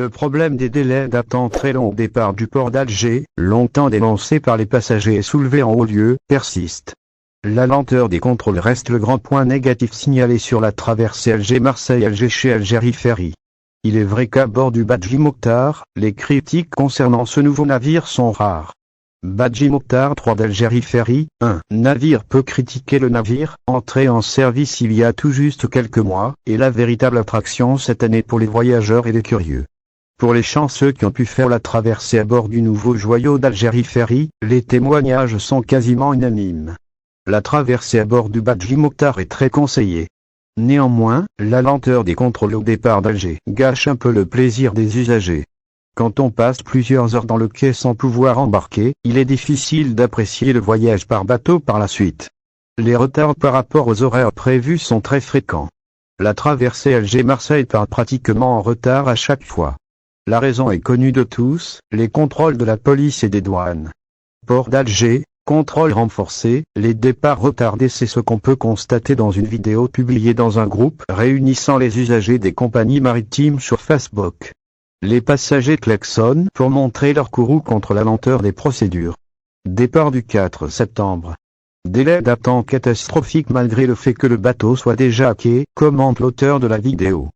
Le problème des délais d'attente très longs au départ du port d'Alger, longtemps dénoncé par les passagers et soulevé en haut lieu, persiste. La lenteur des contrôles reste le grand point négatif signalé sur la traversée Alger-Marseille-Alger chez Algérie Ferry. Il est vrai qu'à bord du Badji Mokhtar, les critiques concernant ce nouveau navire sont rares. Badji Mokhtar 3 d'Algérie Ferry, un navire peu critiqué. Le navire, entré en service il y a tout juste quelques mois, est la véritable attraction cette année pour les voyageurs et les curieux. Pour les chanceux qui ont pu faire la traversée à bord du nouveau joyau d'Algérie Ferry, les témoignages sont quasiment unanimes. La traversée à bord du Badji Mokhtar est très conseillée. Néanmoins, la lenteur des contrôles au départ d'Alger gâche un peu le plaisir des usagers. Quand on passe plusieurs heures dans le quai sans pouvoir embarquer, il est difficile d'apprécier le voyage par bateau par la suite. Les retards par rapport aux horaires prévus sont très fréquents. La traversée Alger-Marseille part pratiquement en retard à chaque fois. La raison est connue de tous, les contrôles de la police et des douanes. Port d'Alger, contrôle renforcé, les départs retardés, c'est ce qu'on peut constater dans une vidéo publiée dans un groupe réunissant les usagers des compagnies maritimes sur Facebook. Les passagers klaxonnent pour montrer leur courroux contre la lenteur des procédures. Départ du 4 septembre. Délai d'attente catastrophique malgré le fait que le bateau soit déjà à quai, commente l'auteur de la vidéo.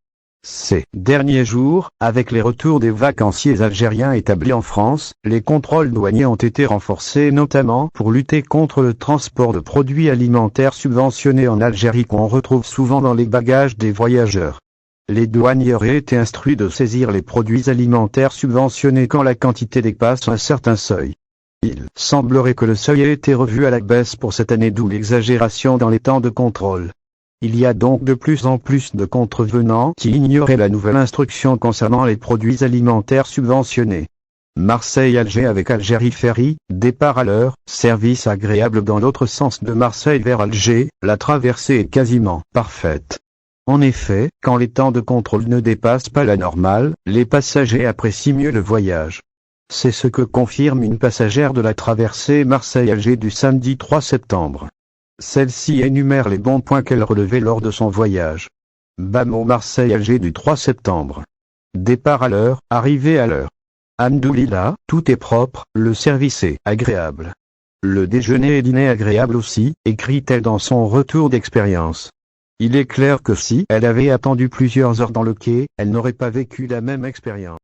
Ces derniers jours, avec les retours des vacanciers algériens établis en France, les contrôles douaniers ont été renforcés notamment pour lutter contre le transport de produits alimentaires subventionnés en Algérie qu'on retrouve souvent dans les bagages des voyageurs. Les douaniers auraient été instruits de saisir les produits alimentaires subventionnés quand la quantité dépasse un certain seuil. Il semblerait que le seuil ait été revu à la baisse pour cette année, d'où l'exagération dans les temps de contrôle. Il y a donc de plus en plus de contrevenants qui ignoraient la nouvelle instruction concernant les produits alimentaires subventionnés. Marseille-Alger avec Algérie Ferry, départ à l'heure, service agréable dans l'autre sens de Marseille vers Alger, la traversée est quasiment parfaite. En effet, quand les temps de contrôle ne dépassent pas la normale, les passagers apprécient mieux le voyage. C'est ce que confirme une passagère de la traversée Marseille-Alger du samedi 3 septembre. Celle-ci énumère les bons points qu'elle relevait lors de son voyage. Bamo Marseille-Alger du 3 septembre. Départ à l'heure, arrivée à l'heure. Hamdoulillah, tout est propre, le service est agréable. Le déjeuner et dîner agréable aussi, écrit-elle dans son retour d'expérience. Il est clair que si elle avait attendu plusieurs heures dans le quai, elle n'aurait pas vécu la même expérience.